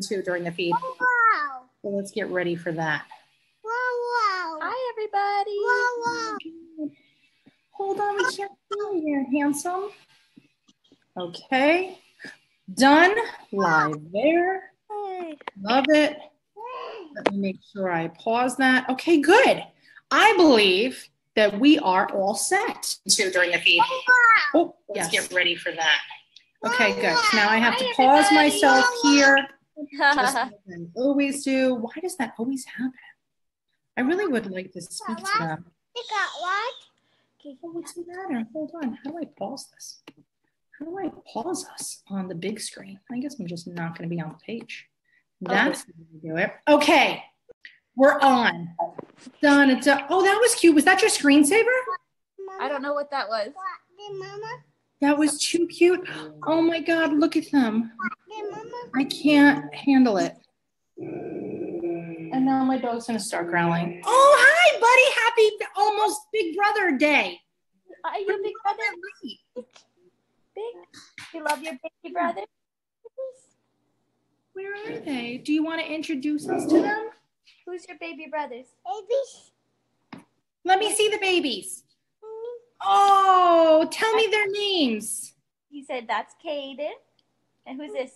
too during the feed. Wow. So let's get ready for that. Wow, wow. Hi, everybody. Wow, wow. Hold on, we can't see you here, handsome. Okay, done. Live there. Hey. Love it. Let me make sure I pause that. Okay, good. I believe that we are all set too during the feed. Oh, let's get ready for that. Okay, good. So now I have to pause myself here. Just like I always do. Why does that always happen? I really would like to speak to them. You got what? Oh, what's the matter? Hold on. How do I pause this? How do I pause us on the big screen? I guess I'm just not going to be on the page. That's how we do it. Okay, we're on. Done. It's done. Oh, that was cute. Was that your screensaver? I don't know what that was. What? Mama? That was too cute. Oh my God, look at them. Mama? I can't handle it. And now my dog's gonna start growling. Oh, hi, buddy. Happy almost big brother day. Are you a big brother? Big? You love your baby brother? Where are they? Do you want to introduce us to them? Who's your baby brothers? Babies? Let me see the babies. Oh, tell me their names. He said, that's Caden. And who's this?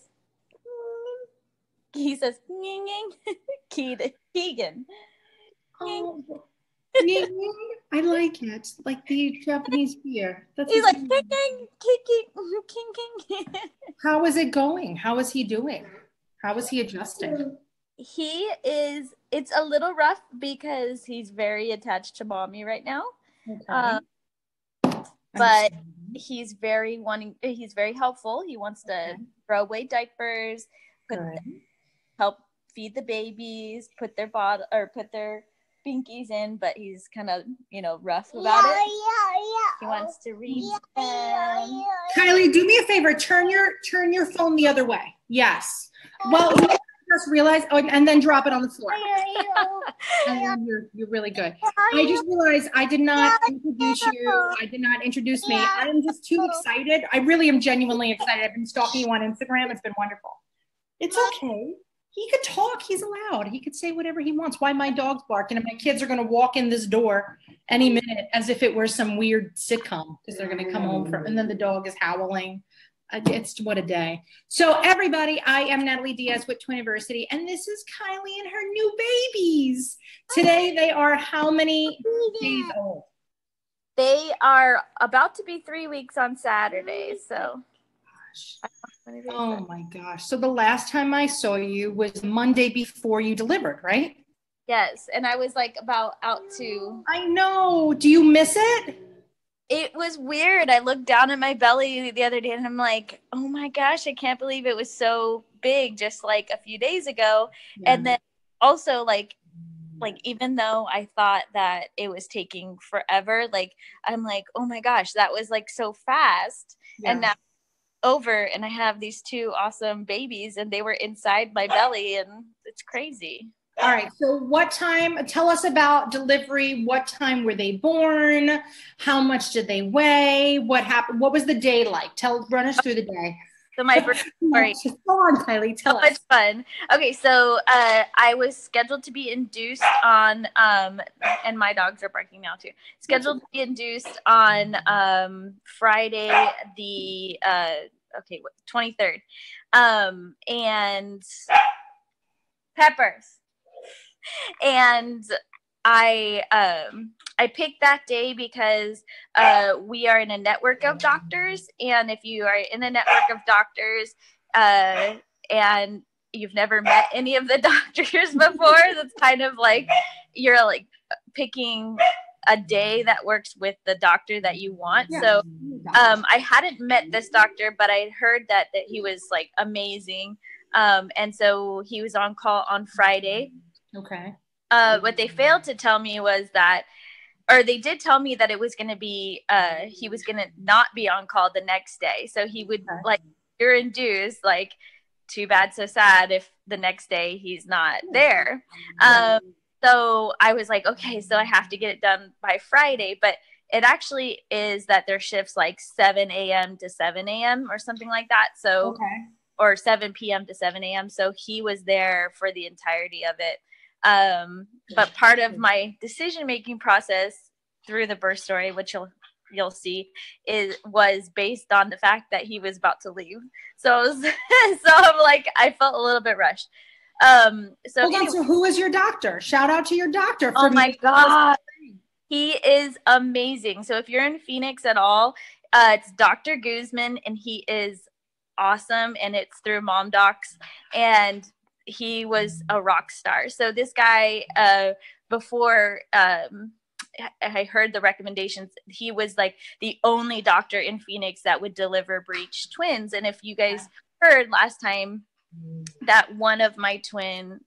He says, Ning Ning. Keegan. Oh, I like it. Like the Japanese beer. That's He's like, King, King, King, King. How is it going? How is he doing? How is he adjusting? It's a little rough because he's very attached to mommy right now. Okay. But he's very helpful. He wants to throw away diapers, help feed the babies, put their binkies in, but he's kind of, rough about it. He wants to read them. Kylie, do me a favor. Turn your phone the other way. Yes. Well, you just realized, and then drop it on the floor. And then you're really good. I just realized I did not introduce you. I did not introduce me. I am just too excited. I really am genuinely excited. I've been stalking you on Instagram. It's been wonderful. It's okay. He could talk. He's allowed. He could say whatever he wants. Why my dog's barking and my kids are going to walk in this door any minute as if it were some weird sitcom because they're going to come home and then the dog is howling. It's what a day. So everybody, I am Natalie Diaz with Twiniversity, and this is Kylie and her new babies. Today they are how many days old? They are about to be 3 weeks on Saturday. So. Oh my gosh. So the last time I saw you was Monday before you delivered, right? Yes. And I was like about out to. I know. Do you miss it? It was weird. I looked down at my belly the other day and I'm like, oh my gosh, I can't believe it was so big just like a few days ago. Yeah. And then also like even though I thought that it was taking forever, like I'm like, oh my gosh, that was like so fast. Yeah. And now over and I have these two awesome babies and they were inside my belly and it's crazy. All right. So what time, tell us about delivery. What time were they born? How much did they weigh? What happened? What was the day like? Run us through the day. So my birth story. Go on, Kylie. Tell us. It's fun. Okay. So I was scheduled to be induced on, and my dogs are barking now too. Scheduled to be induced on Friday, the 23rd. And peppers. And I picked that day because we are in a network of doctors, and if you are in a network of doctors and you've never met any of the doctors before, that's kind of like you're like picking a day that works with the doctor that you want. Yeah. So I hadn't met this doctor, but I heard that he was like amazing. And so he was on call on Friday. Okay. What they failed to tell me was that, or they did tell me that it was going to be, he was going to not be on call the next day. So he would like, you're induced, like, too bad, so sad if the next day he's not there. So I was like, okay, so I have to get it done by Friday, but it actually is that their shifts like 7 a.m. to 7 a.m. or something like that. So or 7 p.m. to 7 a.m. So he was there for the entirety of it. But part of my decision-making process through the birth story, which you'll see, was based on the fact that he was about to leave. So I'm like, I felt a little bit rushed. So who is your doctor? Shout out to your doctor. Oh my God. He is amazing. So if you're in Phoenix at all, it's Dr. Guzman, and he is awesome, and it's through Mom Docs, and he was a rock star. So this guy, before I heard the recommendations, he was like the only doctor in Phoenix that would deliver breech twins. And if you guys heard last time that one of my twin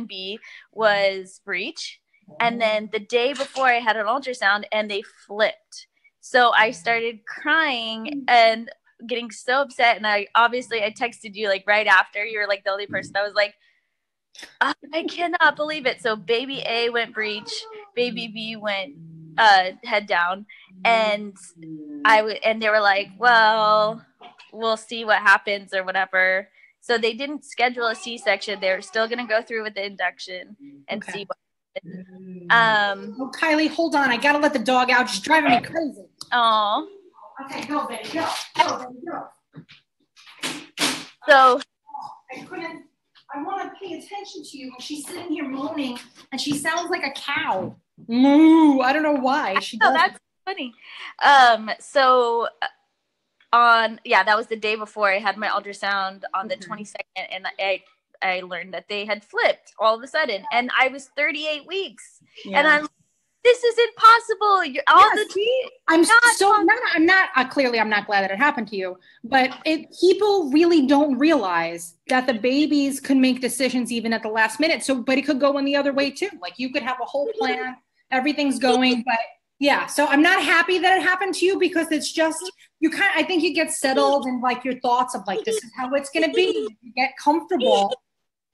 B was breech, and then the day before I had an ultrasound and they flipped. So I started crying and getting so upset. And I texted you like right after. You were like the only person. I was like, I cannot believe it. So baby A went breech, baby B went head down, and they were like, well, we'll see what happens or whatever. So they didn't schedule a C-section. They were still going to go through with the induction and see what happened. Oh, Kylie, hold on. I got to let the dog out. She's driving me crazy. Oh. Okay, go, baby. Go. Go, baby. Go. So. I want to pay attention to you. She's sitting here moaning, and she sounds like a cow. Moo. I don't know why. That's funny. That was the day before I had my ultrasound on the 22nd, and I learned that they had flipped all of a sudden, and I was 38 weeks, and this is impossible. I'm not glad that it happened to you, but people really don't realize that the babies can make decisions even at the last minute. But it could go in the other way too. Like you could have a whole plan, everything's going, but yeah. So I'm not happy that it happened to you, because it's just, I think you get settled in like your thoughts of like, this is how it's going to be. You get comfortable.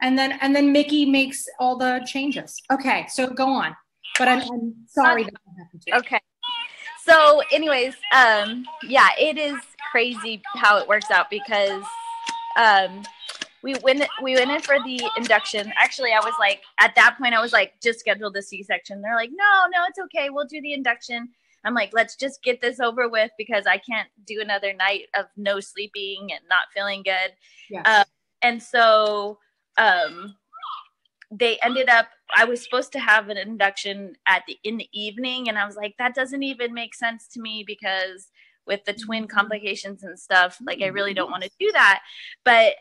And then Mickey makes all the changes. Okay. So go on. But I'm sorry that happened to you. Okay. So anyways, it is crazy how it works out, because we went in for the induction. Actually, I was like, at that point, I was like, just schedule the C-section. They're like, no, it's okay. We'll do the induction. I'm like, let's just get this over with, because I can't do another night of no sleeping and not feeling good. Yes. And so they ended up, I was supposed to have an induction in the evening, and I was like, that doesn't even make sense to me, because with the twin complications and stuff, like I really don't want to do that. But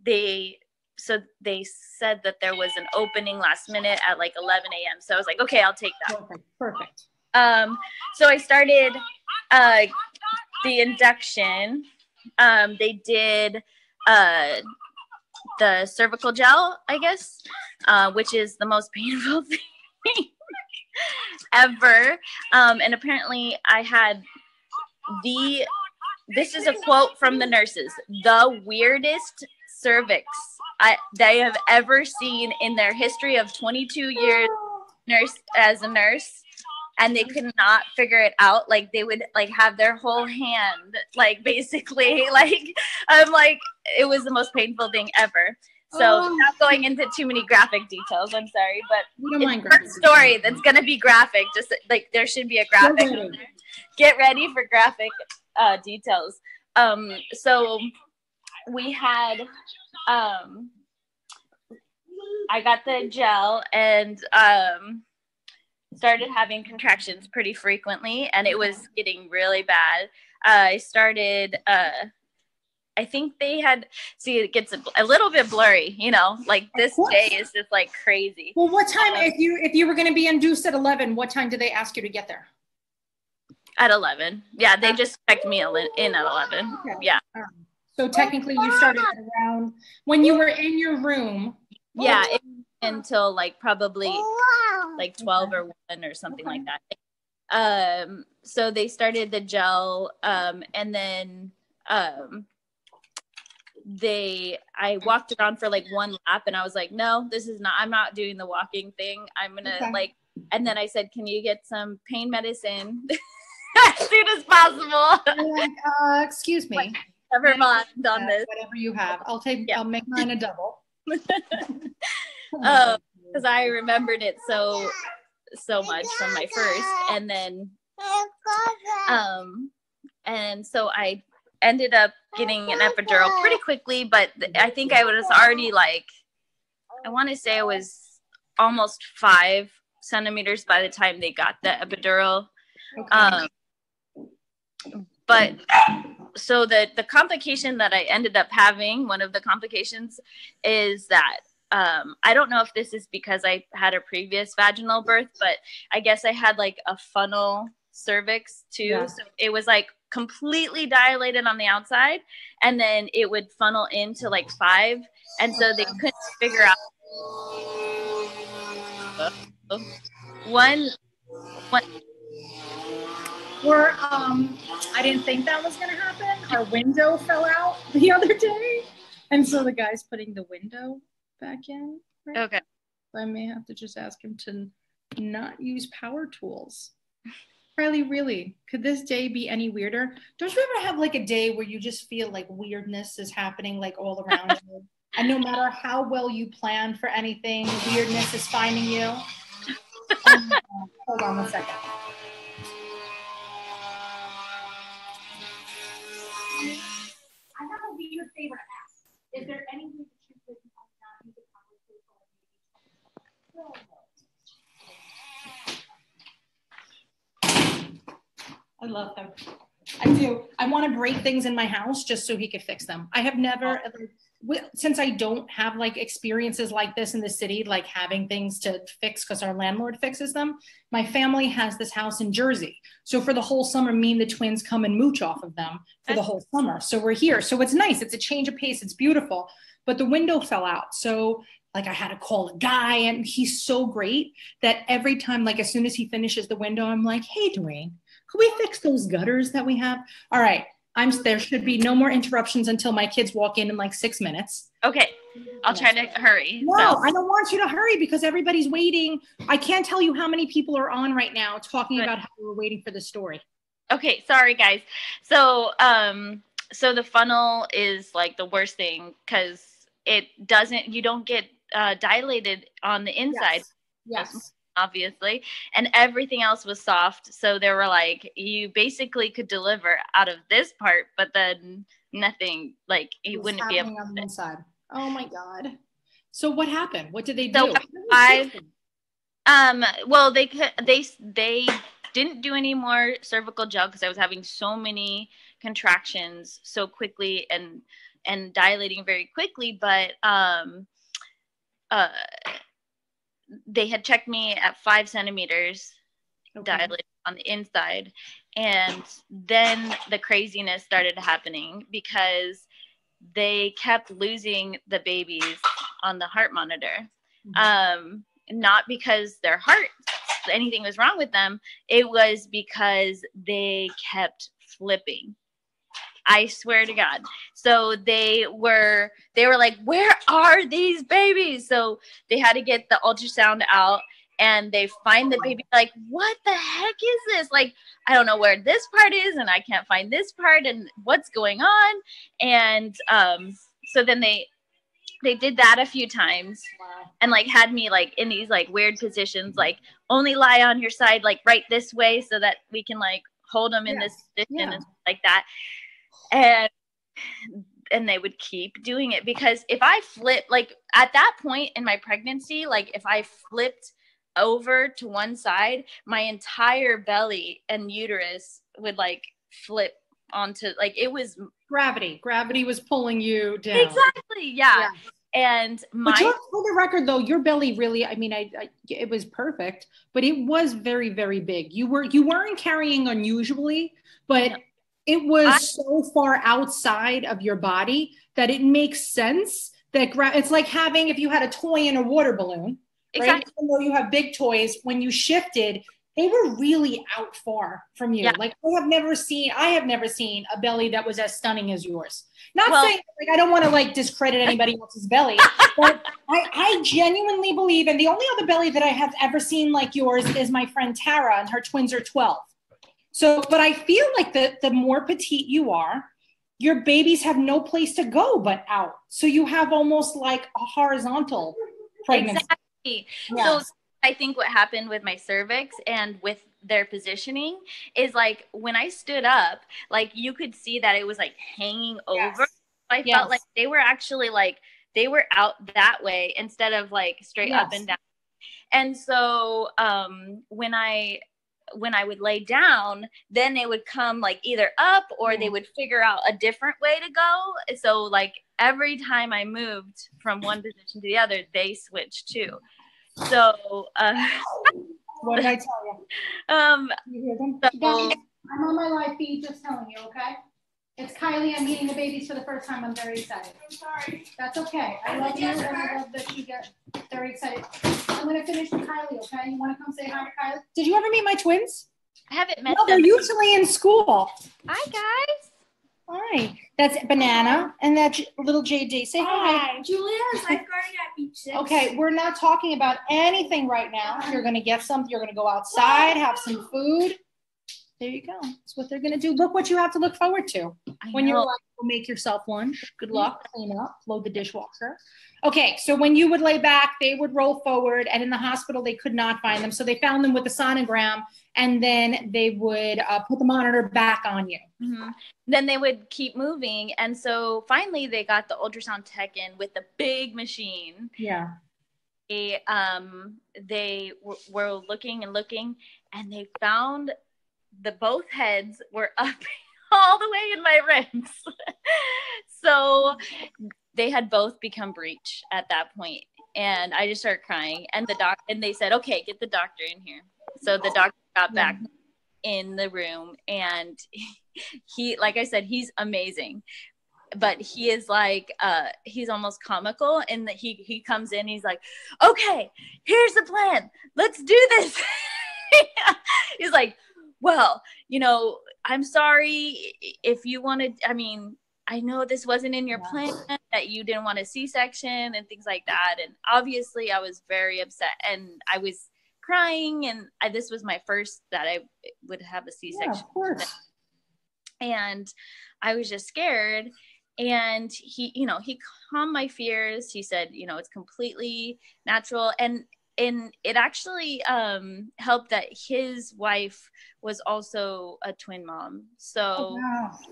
they said that there was an opening last minute at like 11 a.m. So I was like, okay, I'll take that. Perfect. So I started the induction. They did the cervical gel, I guess, which is the most painful thing ever. And apparently I had this is a quote from the nurses, the weirdest cervix they have ever seen in their history of 22 years as a nurse. And they could not figure it out. Like they would like have their whole hand, like basically like, I'm like, it was the most painful thing ever. So not going into too many graphic details, I'm sorry, but it's a story that's going to be graphic. Just like there should be a graphic. Get ready for graphic details. So we had, I got the gel and, started having contractions pretty frequently, and it was getting really bad. I started, I think they had, it gets a little bit blurry, like this day is just like crazy. Well, what time, if you were going to be induced at 11, what time did they ask you to get there? At 11. Yeah, they just checked me in at 11. Okay. Yeah. So technically you started around when you were in your room. Yeah, until like probably like 12 or 1 or something like that. So they started the gel, and then I walked around for like 1 lap, and I was like, no, I'm not doing the walking thing. I'm gonna and then I said, can you get some pain medicine as soon as possible? Like, excuse me. Never mind on this. Whatever you have. I'll make mine a double. Because I remembered it so much from my first, and then and so I ended up getting an epidural pretty quickly, but I think I was already like, I want to say I was almost 5 centimeters by the time they got the epidural. Okay. But so the complication that I ended up having, one of the complications is that I don't know if this is because I had a previous vaginal birth, but I guess I had like a funnel cervix too. Yeah. So it was like completely dilated on the outside, and then it would funnel into like 5. And so they couldn't figure out one. Or I didn't think that was going to happen. Our window fell out the other day. And so the guy's putting the window back in. Right? Okay. So I may have to just ask him to not use power tools. Kylee, really, could this day be any weirder? Don't you ever have like a day where you just feel like weirdness is happening like all around you? And no matter how well you plan for anything, weirdness is finding you? Hold on 1 second. I have a weird favor to ask. Is there any way that you could not use a power tool? I love him. I do. I want to break things in my house just so he could fix them. I have never, since I don't have like experiences like this in the city, like having things to fix because our landlord fixes them. My family has this house in Jersey. So for the whole summer, me and the twins come and mooch off of them for the whole summer. So we're here. So it's nice. It's a change of pace. It's beautiful. But the window fell out. So like I had to call a guy, and he's so great that every time, like as soon as he finishes the window, I'm like, hey, Dwayne, could we fix those gutters that we have? All right. There should be no more interruptions until my kids walk in like 6 minutes. Okay. I'll try to hurry. No, I don't want you to hurry because everybody's waiting. I can't tell you how many people are on right now talking about how we're waiting for the story. Okay. Sorry, guys. So, so the funnel is like the worst thing because you don't get dilated on the inside. Yes. Obviously, and everything else was soft. So they were like, you basically could deliver out of this part, but then nothing, like you wouldn't be able on the inside. Oh my God. So what happened? What did they do? Well, they didn't do any more cervical gel because I was having so many contractions so quickly and dilating very quickly, but they had checked me at 5 centimeters dilated on the inside. And then the craziness started happening because they kept losing the babies on the heart monitor. Not because their heart, anything was wrong with them. It was because they kept flipping. I swear to God. So they were like, where are these babies? So they had to get the ultrasound out, and they find the baby, like, what the heck is this? Like, I don't know where this part is, and I can't find this part, and what's going on? And so then they did that a few times. Wow. And like had me like in these like weird positions, like only lie on your side, like right this way so that we can like hold them in this position and stuff like that. And they would keep doing it because if I flip, like at that point in my pregnancy, like if I flipped over to one side, my entire belly and uterus would like flip onto, like it was gravity was pulling you down. Exactly. Yeah. And but for the record though, your belly really, I mean, it was perfect, but it was very, very big. You weren't carrying unusually, but it was so far outside of your body that it makes sense that it's like having, if you had a toy in a water balloon, right? Exactly. Even though you have big toys, when you shifted, they were really out far from you. Yeah. Like I have never seen a belly that was as stunning as yours. Saying like I don't want to like discredit anybody else's belly, but I genuinely believe, and the only other belly that I have ever seen like yours is my friend Tara, and her twins are 12. So, but I feel like the more petite you are, your babies have no place to go but out. So you have almost like a horizontal pregnancy. Exactly. Yes. So I think what happened with my cervix and with their positioning is like when I stood up, like you could see that it was like hanging over. I felt like they were actually like they were out that way instead of like straight up and down. And so when I would lay down, then they would come like either up or they would figure out a different way to go. So like every time I moved from one position to the other, they switched too. So what did I tell you? You hear them? I'm on my live feed just telling you, okay? It's Kylie. I'm meeting the babies for the first time. I'm very excited. I'm sorry. That's okay. I love you, and I love that you get very excited. I'm going to finish with Kylie, okay? You want to come say hi to Kylie? Did you ever meet my twins? I haven't met them. They're usually in school. Hi, guys. Hi. That's Banana, and that's little JD. Say hi. Julia is lifeguarding at Beach 6. Okay, we're not talking about anything right now. You're going to get something. You're going to go outside, have some food. There you go. That's what they're going to do. Look what you have to look forward to. When you're like, make yourself lunch. Good luck. Clean up. Load the dishwasher. Okay, so when you would lay back, they would roll forward. And in the hospital, they could not find them. So they found them with the sonogram. And then they would put the monitor back on you. Mm-hmm. Then they would keep moving. And so finally, they got the ultrasound tech in with the big machine. Yeah. They were looking and looking. And they found both heads were up all the way in my ribs. So they had both become breech at that point. And I just started crying. And and they said, okay, get the doctor in here. So the doctor got back in the room, and he, like I said, he's amazing. But he is like, he's almost comical, and that he comes in, he's like, okay, here's the plan. Let's do this. He's like, well, I'm sorry if you wanted, I know this wasn't in your plan, that you didn't want a C-section and things like that. And obviously I was very upset, and I was crying, and this was my first that I would have a C-section. Yeah, of course. And I was just scared. And he calmed my fears. He said, it's completely natural. And it actually helped that his wife was also a twin mom. So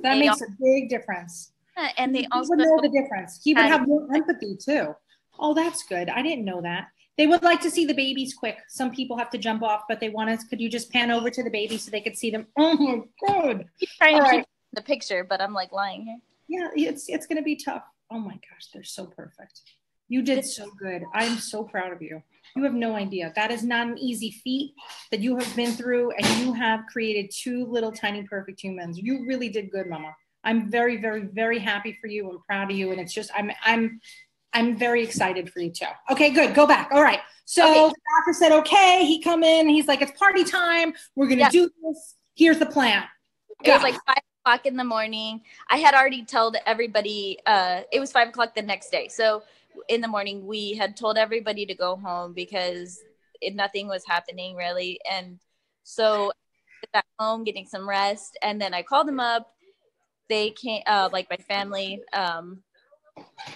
that makes a big difference. And they also would know the difference. He would have more empathy too. Oh, that's good. I didn't know that. They would like to see the babies quick. Some people have to jump off, but they want us. Could you just pan over to the baby so they could see them? Oh my God. He's trying to keep the picture, but I'm like lying here. Yeah, it's going to be tough. Oh my gosh, they're so perfect. You did so good. I'm so proud of you. You have no idea. That is not an easy feat that you have been through, and you have created two little tiny perfect humans. You really did good, Mama. I'm very, very, very happy for you. I'm proud of you, and it's just I'm very excited for you too. Okay, good. Go back. All right. So the doctor said, okay. He come in. He's like, it's party time. We're gonna do this. Here's the plan. It was like 5 o'clock in the morning. I had already told everybody. It was 5 o'clock the next day. So in the morning, we had told everybody to go home because nothing was happening really. And so I got home, getting some rest, and then I called them up. They came, like my family.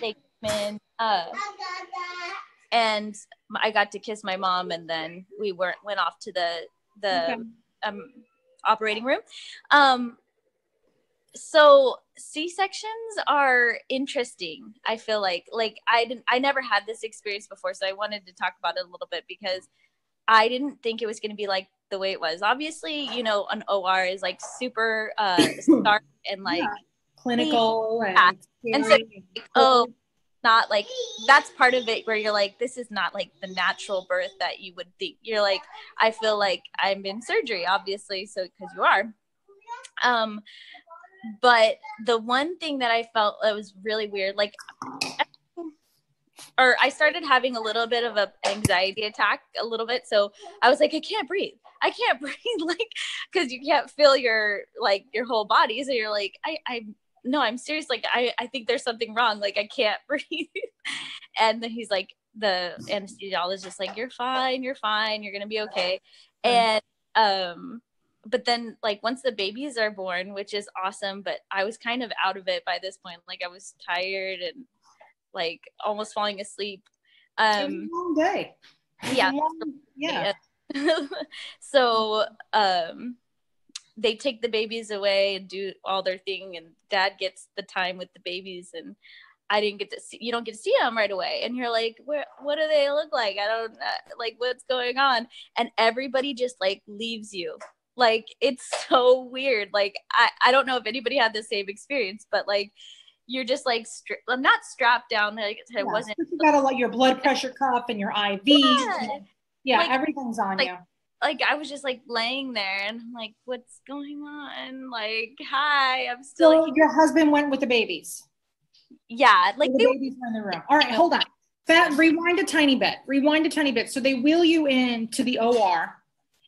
They came in, and I got to kiss my mom, and then we went off to the operating room. So C-sections are interesting. I feel like I never had this experience before, so I wanted to talk about it a little bit because I didn't think it was going to be like the way it was. Obviously, an OR is like super stark and like clinical and so not like that's part of it where you're like, this is not like the natural birth that you would think. You're like, I feel like I'm in surgery, obviously, so because you are. But the one thing that I felt that was really weird, like, or I started having a little bit of an anxiety attack a little bit. So I was like, I can't breathe, like, because you can't feel your whole body. So you're like, no, I'm serious. Like, I think there's something wrong. Like, I can't breathe. And then he's like, the anesthesiologist is like, you're fine. You're going to be okay. And, but then like once the babies are born, which is awesome, but I was kind of out of it by this point. Like I was tired and like almost falling asleep. It was a long day. Yeah. So they take the babies away and do all their thing, and dad gets the time with the babies, and I didn't get to see, you don't get to see them right away. And you're like, what do they look like? I don't like what's going on. And everybody just like leaves you. Like, it's so weird. Like, I don't know if anybody had the same experience, but like, you're just like, I'm not strapped down. Like, I wasn't. You got your blood pressure cuff and your IV. Yeah, like, everything's on you. Like, I was just like laying there and I'm like, what's going on? Like, hi, I'm still. So your husband went with the babies? Yeah, like the babies were in the room. All right, hold on. Rewind a tiny bit. So they wheel you into the OR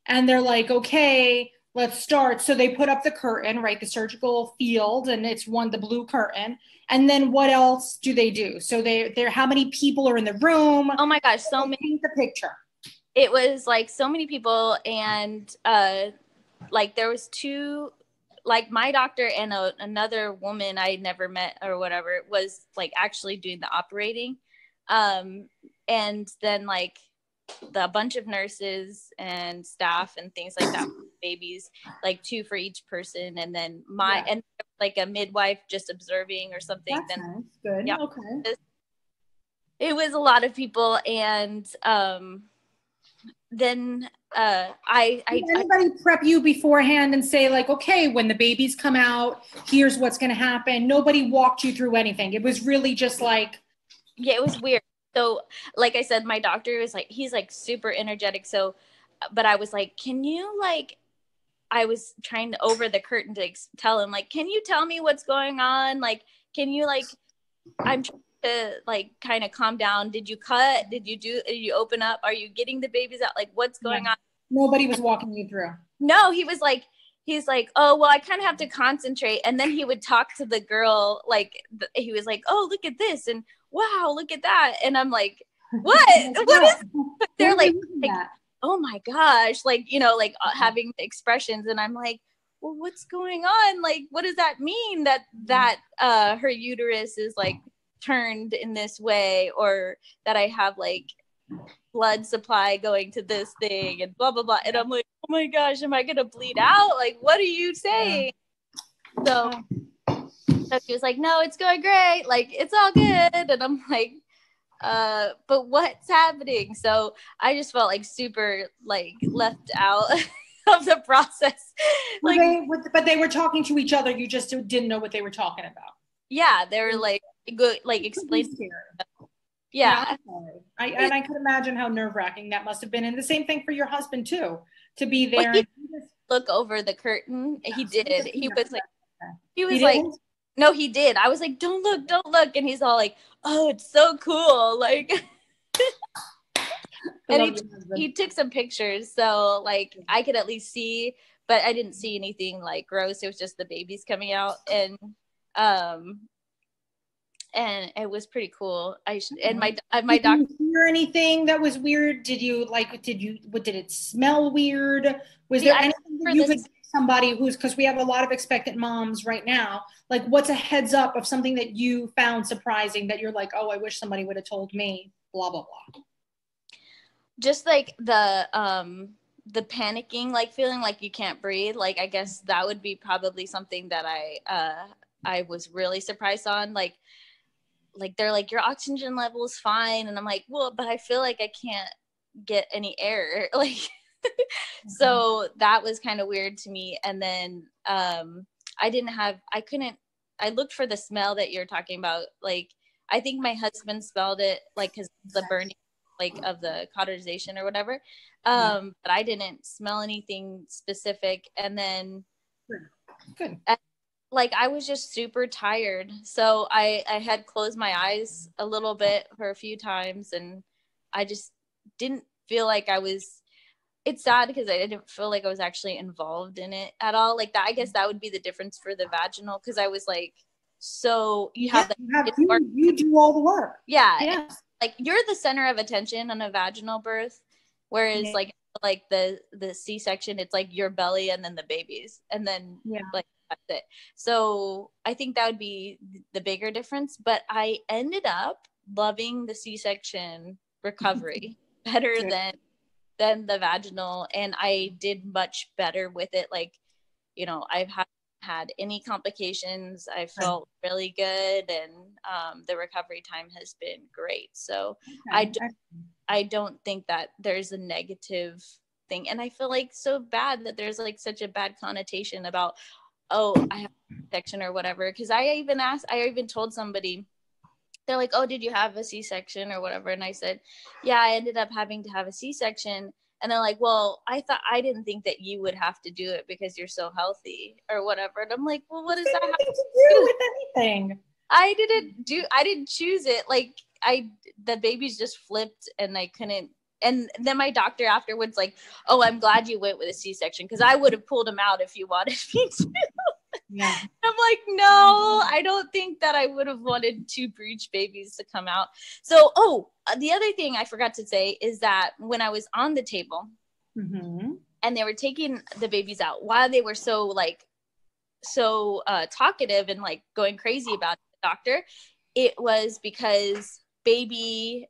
and they're like, okay, let's start. So they put up the curtain, right? The surgical field, and it's the blue curtain. And then what else do they do? So they're how many people are in the room? Oh my gosh, so many. Paint the picture. It was like so many people, and like there was two, like my doctor and another woman I never met or whatever was like actually doing the operating. And then like a bunch of nurses and staff and things like that, babies, like 2 for each person. And then and like a midwife just observing or something. That's then nice. Good. Yeah, okay. It was a lot of people. And then did anybody prep you beforehand and say like, okay, when the babies come out, here's what's going to happen? Nobody walked you through anything. It was really just like, yeah, it was weird. So like I said, my doctor was like, he's like super energetic. So, but I was like, can you like, I was trying to over the curtain to tell him like, can you tell me what's going on? Like, can you like, I'm trying to like kind of calm down. Did you cut? Did you open up? Are you getting the babies out? Like, what's going on? Nobody was walking you through. No, he's like, oh, well, I kind of have to concentrate. And then he would talk to the girl. Like he was like, oh, look at this. And wow, look at that. And I'm like, what? What is, they're like, oh my gosh. Like, you know, like having expressions. And I'm like, well, what's going on? Like, what does that mean that her uterus is like turned in this way, or that I have like blood supply going to this thing and blah blah blah. And I'm like, oh my gosh, am I gonna bleed out? Like, what are you saying? So she was like, no, it's going great, like it's all good. And I'm like, but what's happening? So I just felt like super like left out of the process. Like, but they were talking to each other, you just didn't know what they were talking about. Yeah, they were like good, like explaining. Yeah. And I could imagine how nerve-wracking that must have been. And the same thing for your husband too, to be there. Well, look over the curtain. He did. He was like, no, he did. I was like, don't look. And he's all like, oh, it's so cool. Like, and he took some pictures. So like I could at least see, but I didn't see anything like gross. It was just the babies coming out. And it was pretty cool. My doctor. Did you hear anything that was weird? Did it smell weird? Was there anything that you could say somebody because we have a lot of expectant moms right now, like what's a heads up of something that you found surprising that you're like, oh, I wish somebody would have told me, blah, blah, blah. Just like the panicking, like feeling like you can't breathe. Like, I guess that would be probably something that I was really surprised on. Like they're like, your oxygen level is fine. And I'm like, well, but I feel like I can't get any air. Like, so that was kind of weird to me. And then I looked for the smell that you're talking about. Like, I think my husband smelled it, like, cause the burning, like of the cauterization or whatever. But I didn't smell anything specific. And then good. Like I was just super tired. So I had closed my eyes a little bit for a few times, and I just didn't feel like it's sad because I didn't feel like I was actually involved in it at all. Like that, I guess that would be the difference for the vaginal. Cause I was like, so you do all the work. Yeah. Like you're the center of attention on a vaginal birth. Whereas like like the C-section, it's like your belly and then the babies, and then like that's it. So I think that would be the bigger difference. But I ended up loving the C-section recovery better than the vaginal, and I did much better with it. Like, you know, I've had any complications. I felt really good, and the recovery time has been great. So I don't think that there's a negative thing. And I feel like so bad that there's like such a bad connotation about, oh, I have a C-section or whatever. Because I even told somebody, they're like, oh, did you have a C-section or whatever? And I said, yeah, I ended up having to have a C-section. And they're like, well, I didn't think that you would have to do it because you're so healthy or whatever. And I'm like, well, what does that have to do with anything? I didn't choose it. Like the babies just flipped and I couldn't. And then my doctor afterwards, like, oh, I'm glad you went with a C-section because I would have pulled him out if you wanted me to. Yeah. I'm like, no, I don't think that I would have wanted 2 breech babies to come out. So, the other thing I forgot to say is that when I was on the table and they were taking the babies out, while they were so talkative and like going crazy about it, the doctor, it was because baby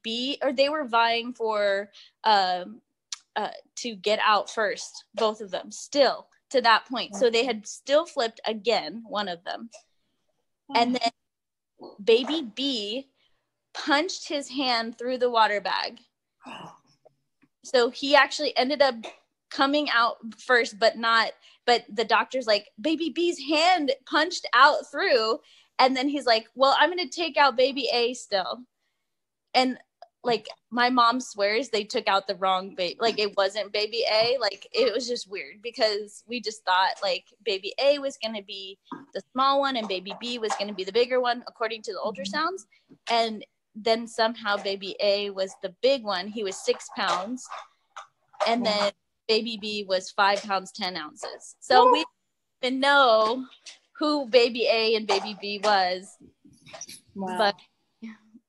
B, or they were vying for to get out first, both of them still to that point. So they had still flipped again, one of them. And then baby B punched his hand through the water bag. So he actually ended up coming out first, but the doctor's like, baby B's hand punched out through. And then he's like, well, I'm going to take out baby A still. And like my mom swears they took out the wrong baby. Like it wasn't baby A. Like it was just weird because we just thought like baby A was going to be the small one and baby B was going to be the bigger one according to the ultrasounds. And then somehow baby A was the big one. He was 6 pounds. And then baby B was 5 pounds, 10 ounces. So we didn't know who baby A and baby B was, but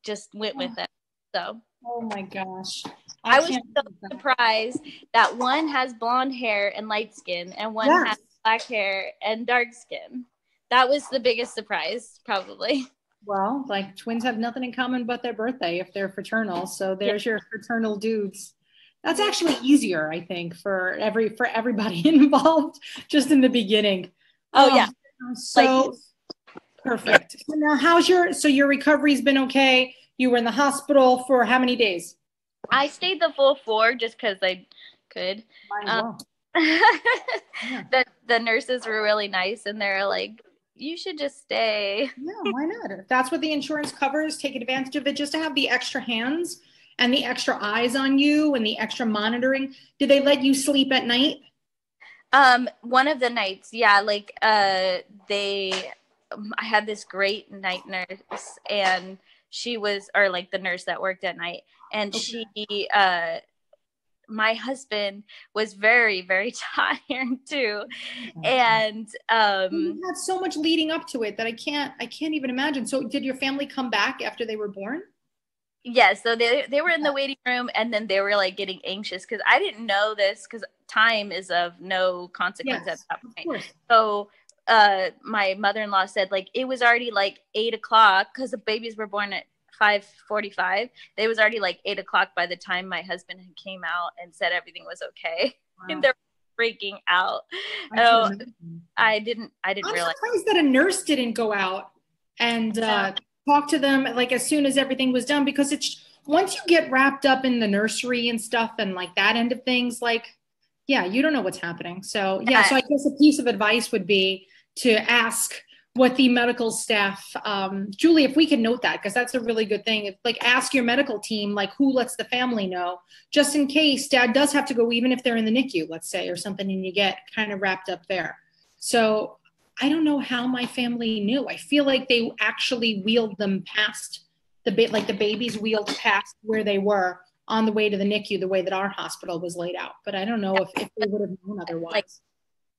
just went with it. So. Oh my gosh. I was so surprised that one has blonde hair and light skin and one has black hair and dark skin. That was the biggest surprise, probably. Well, like twins have nothing in common but their birthday if they're fraternal. So there's your fraternal dudes. That's actually easier, I think, for everybody involved just in the beginning. Oh yeah. So perfect. So now your recovery's been okay? You were in the hospital for how many days? I stayed the full 4 just because I could. The nurses were really nice and they're like, you should just stay. Yeah, why not? If that's what the insurance covers, take advantage of it just to have the extra hands and the extra eyes on you and the extra monitoring. Did they let you sleep at night? One of the nights, yeah, like I had this great night nurse and she was, or like the nurse that worked at night, and she my husband was very, very tired too. And you had so much leading up to it that I can't even imagine. So did your family come back after they were born? Yeah, so they were in the waiting room and then they were like getting anxious because I didn't know this because time is of no consequence at that point. So my mother-in-law said like it was already like 8 o'clock because the babies were born at 5:45. It was already like 8 o'clock by the time my husband came out and said everything was okay. Wow. And they're freaking out. I didn't realize. I'm surprised that a nurse didn't go out and talk to them like as soon as everything was done, because it's once you get wrapped up in the nursery and stuff and like that end of things, like you don't know what's happening. So so I guess a piece of advice would be to ask what the medical staff, Julie, if we can note that, because that's a really good thing. Like ask your medical team, like who lets the family know, just in case dad does have to go, even if they're in the NICU, let's say, or something, and you get kind of wrapped up there. So I don't know how my family knew. I feel like they actually wheeled them past the babies wheeled past where they were on the way to the NICU, the way that our hospital was laid out. But I don't know if they would have known otherwise.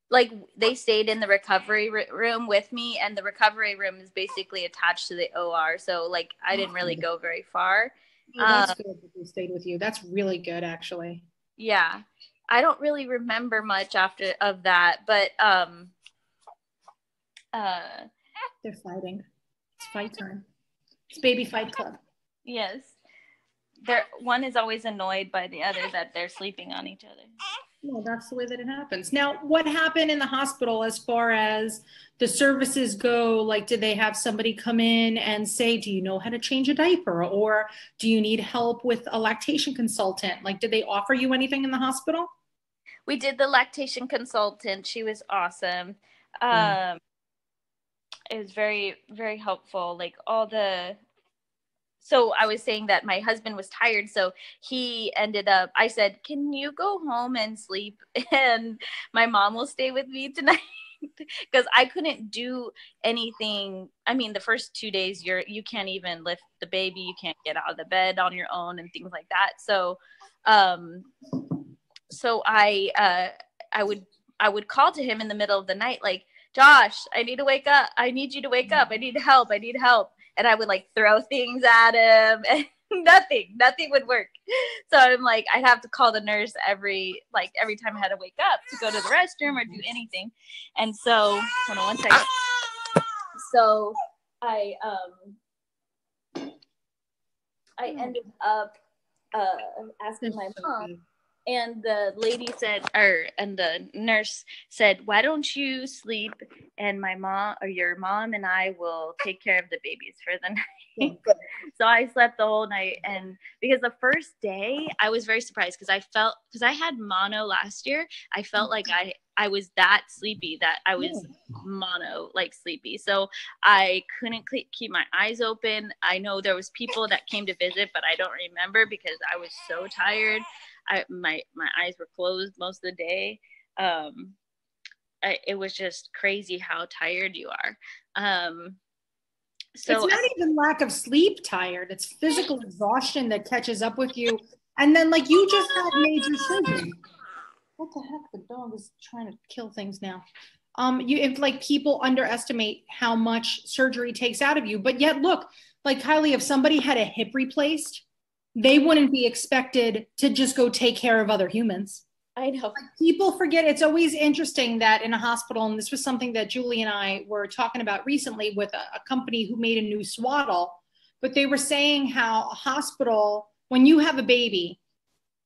Like they stayed in the recovery room with me, and the recovery room is basically attached to the OR. So like I didn't really go very far. Oh, that's good that they stayed with you. That's really good, actually. Yeah. I don't really remember much after of that, but they're fighting. It's fight time. It's baby fight club. Yes. One is always annoyed by the other that they're sleeping on each other. Well, that's the way that it happens. Now, what happened in the hospital as far as the services go? Like, did they have somebody come in and say, do you know how to change a diaper? Or do you need help with a lactation consultant? Like, did they offer you anything in the hospital? We did the lactation consultant. She was awesome. It was very, very helpful. Like so I was saying that my husband was tired. So he ended up, I said, can you go home and sleep? And my mom will stay with me tonight. Because I couldn't do anything. I mean, the first 2 days you can't even lift the baby. You can't get out of the bed on your own and things like that. So, I would call to him in the middle of the night, like, Josh, I need to wake up. I need you to wake up. I need help. I need help. And I would like throw things at him and nothing would work. So I'm like, I'd have to call the nurse every time I had to wake up to go to the restroom or do anything. And so, hold on one second. So I ended up asking my mom. And the lady said, and the nurse said, why don't you sleep and your mom and I will take care of the babies for the night. So I slept the whole night. And because the first day I was very surprised because I had mono last year. I felt like I was that sleepy, that I was mono, like sleepy. So I couldn't keep my eyes open. I know there was people that came to visit, but I don't remember because I was so tired. My eyes were closed most of the day. It was just crazy how tired you are. So it's not even lack of sleep tired. It's physical exhaustion that catches up with you. And then like you just had major surgery. What the heck? The dog is trying to kill things now. If like people underestimate how much surgery takes out of you, but yet look, like Kylee, if somebody had a hip replaced, they wouldn't be expected to just go take care of other humans. I know. Like, people forget. It's always interesting that in a hospital, and this was something that Julie and I were talking about recently with a company who made a new swaddle, but they were saying how a hospital, when you have a baby,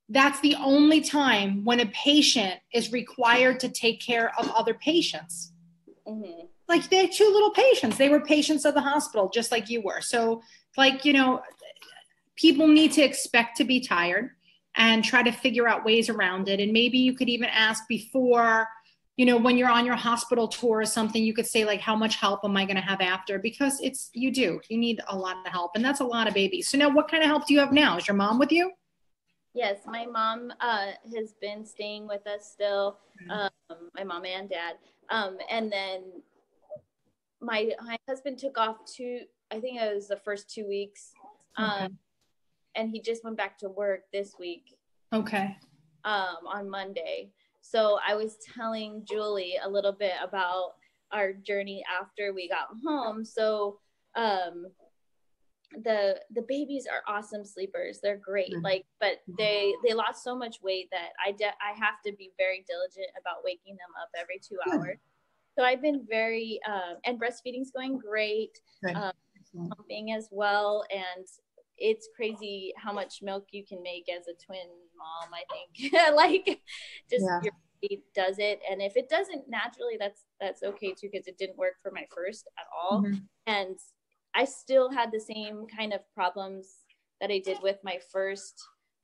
that's the only time when a patient is required to take care of other patients. Mm-hmm. Like they're two little patients. They were patients of the hospital, just like you were. So like, people need to expect to be tired and try to figure out ways around it. And maybe you could even ask before, when you're on your hospital tour or something, you could say like, how much help am I going to have after? Because you need a lot of help, and that's a lot of babies. So now what kind of help do you have now? Is your mom with you? Yes, my mom has been staying with us still, my mom and dad. And then my husband took off I think it was the first 2 weeks. Okay. And he just went back to work this week. Okay. On Monday. So I was telling Julie a little bit about our journey after we got home. So the babies are awesome sleepers. They're great. But they lost so much weight that I have to be very diligent about waking them up every 2 hours. So I've been very and breastfeeding's going great. Pumping as well, and it's crazy how much milk you can make as a twin mom, I think. Your body does it. And if it doesn't naturally, that's okay too, because it didn't work for my first at all. Mm-hmm. And I still had the same kind of problems that I did with my first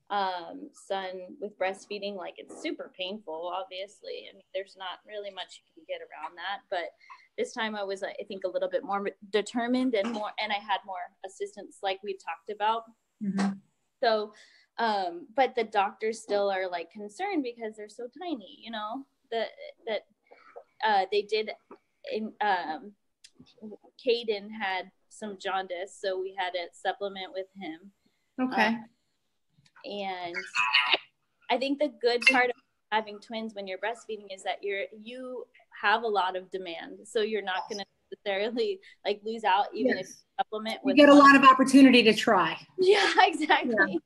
son with breastfeeding. Like, it's super painful, obviously. I mean, there's not really much you can get around that. But this time I was, I think, a little bit more determined and I had more assistance, like we talked about. Mm-hmm. So, but the doctors still are like concerned because they're so tiny, that they did, Caden had some jaundice, so we had to supplement with him. Okay. And I think the good part of having twins when you're breastfeeding is that you have a lot of demand, so you're not going to necessarily like lose out even if you supplement with you get a lot of opportunity to try. Yeah, exactly.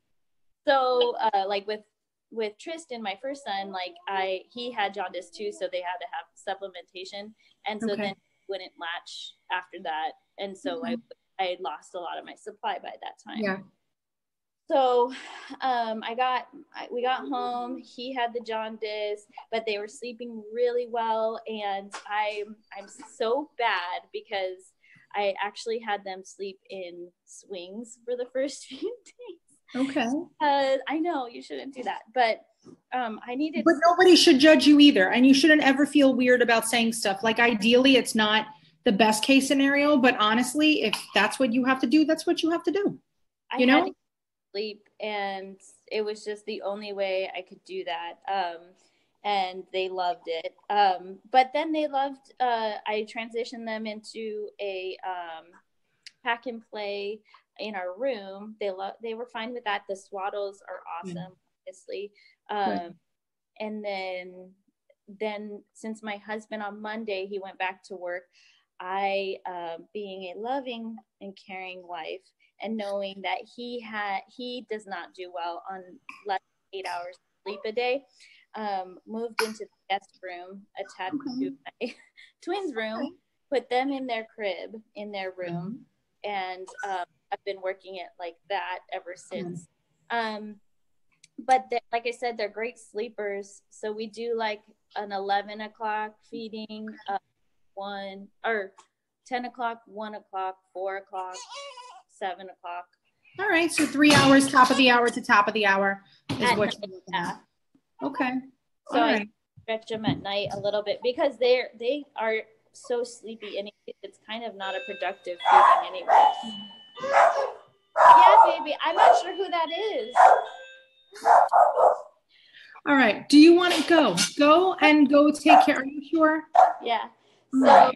So like with Tristan, my first son, like he had jaundice too, so they had to have supplementation, and so then wouldn't latch after that, and so I lost a lot of my supply by that time. Yeah. So we got home, he had the jaundice, but they were sleeping really well, and I'm so bad because I actually had them sleep in swings for the first few days. Okay. I know you shouldn't do that, but I needed. But nobody should judge you either, and you shouldn't ever feel weird about saying stuff. Like ideally, it's not the best case scenario, but honestly, if that's what you have to do, that's what you have to do. You know? Had to sleep, and it was just the only way I could do that. And they loved it. But then they loved. I transitioned them into a pack and play in our room. They were fine with that. The swaddles are awesome, obviously. And then since my husband on Monday, he went back to work, I being a loving and caring wife and knowing that he does not do well on less than 8 hours sleep a day, moved into the guest room attached to my twins' room, put them in their crib in their room, and I've been working it like that ever since. But like I said, they're great sleepers. So we do like an 11 o'clock feeding, 1 or 10 o'clock, 1 o'clock, 4 o'clock, 7 o'clock. All right. So 3 hours, top of the hour to top of the hour is what you're looking at. Okay. So I stretch them at night a little bit because they are so sleepy, and it's kind of not a productive feeding anyway. Yeah, baby. I'm not sure who that is. All right. Do you want to go? Go take care. Are you sure? Yeah. So,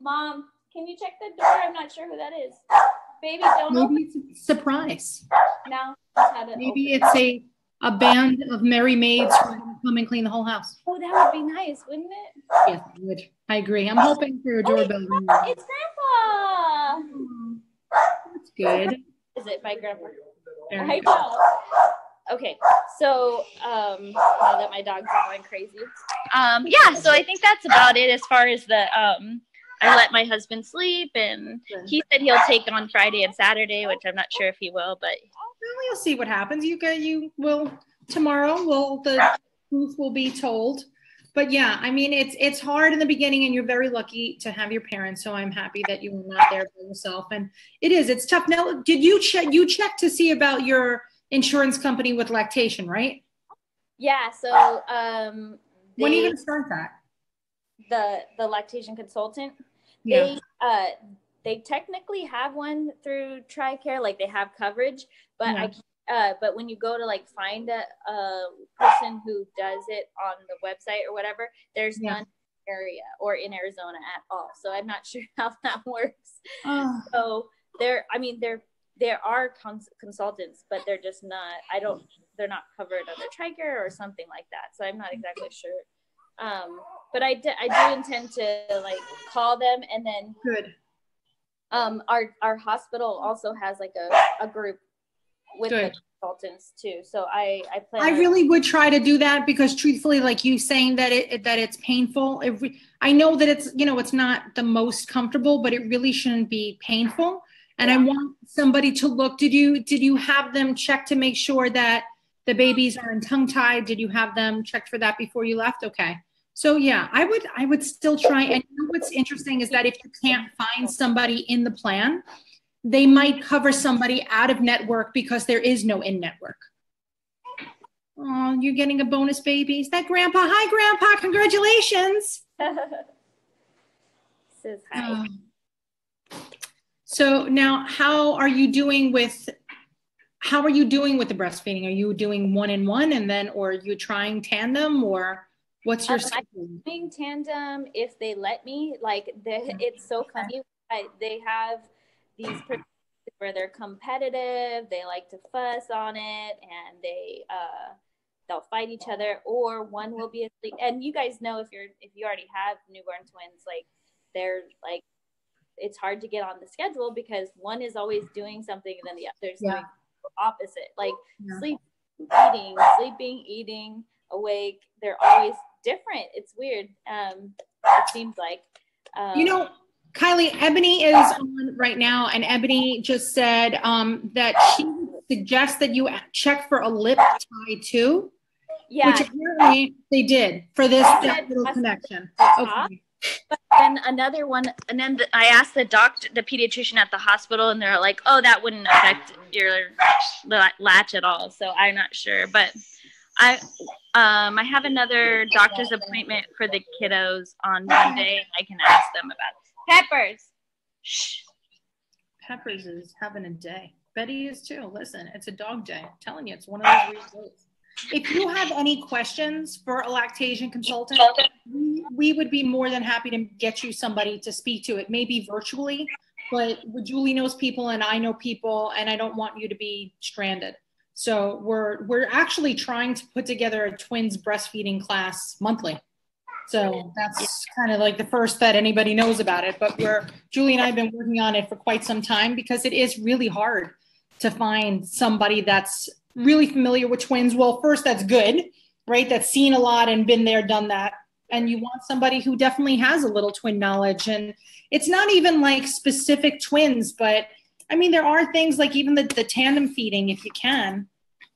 Mom, can you check the door? I'm not sure who that is. Baby, don't Maybe open. It's a surprise. No. Maybe it's a band of merry maids who are going to come and clean the whole house. Oh, that would be nice, wouldn't it? Yes, it would. I agree. I'm hoping for a doorbell. It's Grandpa. That's good. Is it my grandpa? Very I good. know. Okay, so now that my dogs are going crazy. Yeah, so I think that's about it as far as the I let my husband sleep, and he said he'll take on Friday and Saturday, which I'm not sure if he will, but We'll see what happens. You will tomorrow. The truth will be told. But yeah, I mean, it's hard in the beginning, and you're very lucky to have your parents. So I'm happy that you were not there by yourself. And it's tough. Now, did you check? You checked to see about your insurance company with lactation, right? Yeah. So when are you going to start that? The lactation consultant. Yeah. They technically have one through TRICARE, like they have coverage, but but when you go to like find a person who does it on the website or whatever, there's none in the area or in Arizona at all. So I'm not sure how that works. So there are consultants, but they're just not. They're not covered under TRICARE or something like that. So I'm not exactly sure. But I do intend to like call them, and then good. Our hospital also has like a group with the consultants too. So I plan. I really would try to do that because truthfully, like you saying that it's painful. I know that it's not the most comfortable, but it really shouldn't be painful. And I want somebody to look. Did you have them check to make sure that the babies aren't tongue tied? Did you have them checked for that before you left? Okay. So yeah, I would still try. And what's interesting is that if you can't find somebody in the plan, they might cover somebody out of network because there is no in network. Oh, you're getting a bonus baby. Is that Grandpa? Hi, Grandpa. Congratulations. Says hi. So now how are you doing with the breastfeeding? Are you doing 1-in-1 or are you trying tandem, or what's your schedule? I'm doing tandem if they let me. Like it's so funny. They have these where they're competitive. They like to fuss on it, and they'll fight each other, or one will be asleep. And you guys know if you already have newborn twins, like they're like, it's hard to get on the schedule because one is always doing something and then the other's doing the opposite. Like sleeping, eating, awake. They're always different. It's weird. It seems like. You know, Kylee, Ebony is on right now, and Ebony just said that she suggests that you check for a lip tie too. Yeah. Which apparently they did for this little connection. Okay. But then another one, and then I asked the pediatrician at the hospital, and they're like, "Oh, that wouldn't affect your latch at all." So I'm not sure, but I have another doctor's appointment for the kiddos on Monday, and I can ask them about it. Peppers. Shh. Peppers is having a day. Betty is too. Listen, it's a dog day. I'm telling you, it's one of those weird days. If you have any questions for a lactation consultant, we would be more than happy to get you somebody to speak to. It maybe virtually, but Julie knows people and I know people, and I don't want you to be stranded. So we're actually trying to put together a twins breastfeeding class monthly. So that's kind of like the first that anybody knows about it. But Julie and I have been working on it for quite some time because it is really hard to find somebody that's really familiar with twins. Well, first, that's good, right? That's seen a lot and been there, done that. And you want somebody who definitely has a little twin knowledge. And it's not even like specific twins, but I mean, there are things like even the tandem feeding, if you can,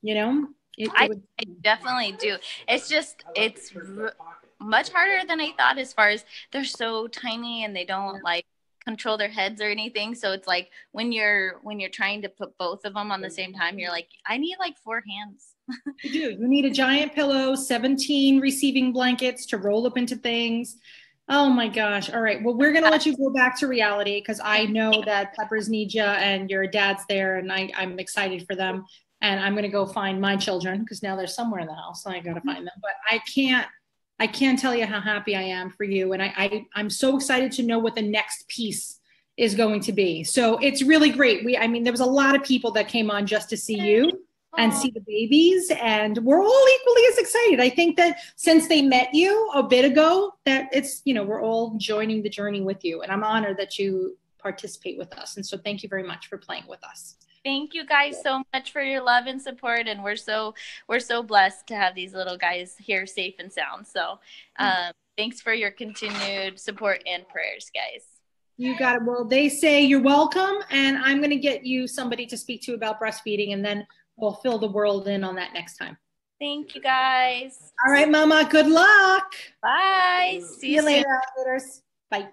you know. I definitely do. It's just, it's much harder than I thought as far as they're so tiny and they don't like control their heads or anything. So it's like when you're trying to put both of them on the same time, you're like, I need like 4 hands. You do. You need a giant pillow, 17 receiving blankets to roll up into things. Oh my gosh. All right. Well, we're going to let you go back to reality because I know that Peppers need you and your dad's there and I'm excited for them. And I'm going to go find my children because now they're somewhere in the house and I got to find them. But I can't tell you how happy I am for you. And I'm so excited to know what the next piece is going to be. So it's really great. There was a lot of people that came on just to see you and see the babies, and we're all equally as excited. I think that since they met you a bit ago, that it's, we're all joining the journey with you, and I'm honored that you participate with us. And so thank you very much for playing with us. Thank you guys so much for your love and support, and we're so blessed to have these little guys here safe and sound. So thanks for your continued support and prayers, guys. You got it. Well, they say you're welcome, and I'm going to get you somebody to speak to about breastfeeding, and then we'll fill the world in on that next time. Thank you, guys. All right, Mama. Good luck. Bye. See you later, alligators. Bye.